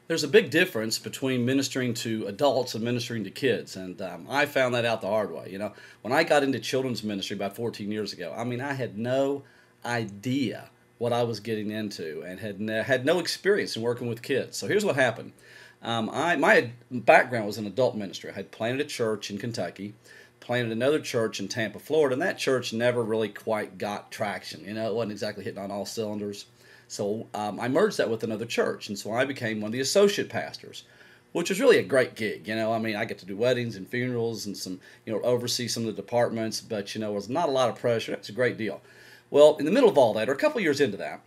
There's a big difference between ministering to adults and ministering to kids, and I found that out the hard way. When I got into children's ministry about 14 years ago, I mean, I had no idea what I was getting into, and had no experience in working with kids. So here's what happened. My background was in adult ministry. I had planted a church in Kentucky, planted another church in Tampa, Florida, and that church never really quite got traction. It wasn't exactly hitting on all cylinders. So I merged that with another church, and so I became one of the associate pastors, which was really a great gig. I mean, I get to do weddings and funerals and oversee some of the departments, but it was not a lot of pressure. It's a great deal. Well, in the middle of all that, or a couple of years into that,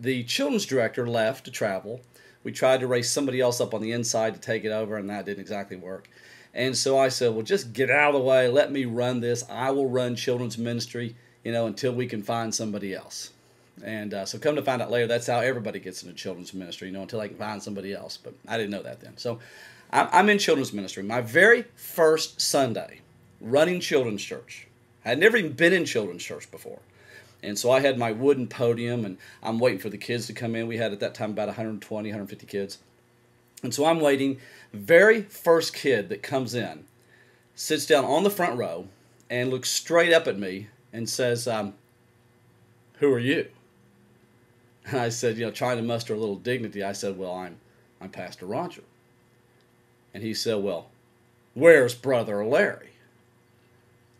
the children's director left to travel. We tried to raise somebody else up on the inside to take it over, and that didn't exactly work. And so I said, well, just get out of the way. Let me run this. I will run children's ministry, until we can find somebody else. And so come to find out later, that's how everybody gets into children's ministry, until they can find somebody else. But I didn't know that then. So I'm in children's ministry. My very first Sunday running children's church. I had never even been in children's church before. And so I had my wooden podium, and I'm waiting for the kids to come in. We had at that time about 120, 150 kids. And so I'm waiting. Very first kid that comes in sits down on the front row and looks straight up at me and says, who are you? And I said, trying to muster a little dignity, I said, well, I'm Pastor Roger. And he said, well, where's Brother Larry?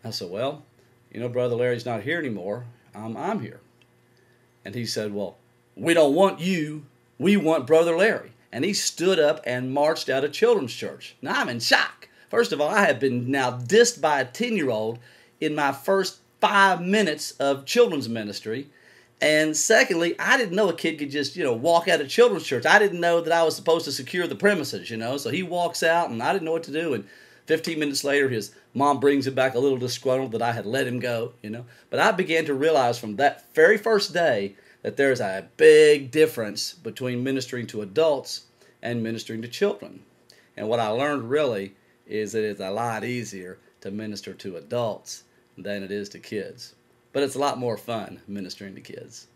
I said, well, Brother Larry's not here anymore. I'm here. And he said, well, we don't want you. We want Brother Larry. And he stood up and marched out of children's church. Now, I'm in shock. First of all, I have been now dissed by a 10-year-old in my first 5 minutes of children's ministry. And secondly, I didn't know a kid could just, walk out of children's church. I didn't know that I was supposed to secure the premises, So he walks out, and I didn't know what to do. And 15 minutes later, his mom brings him back a little disgruntled that I had let him go, But I began to realize from that very first day that there's a big difference between ministering to adults and ministering to children. And what I learned really is that it's a lot easier to minister to adults than it is to kids. But it's a lot more fun ministering to kids.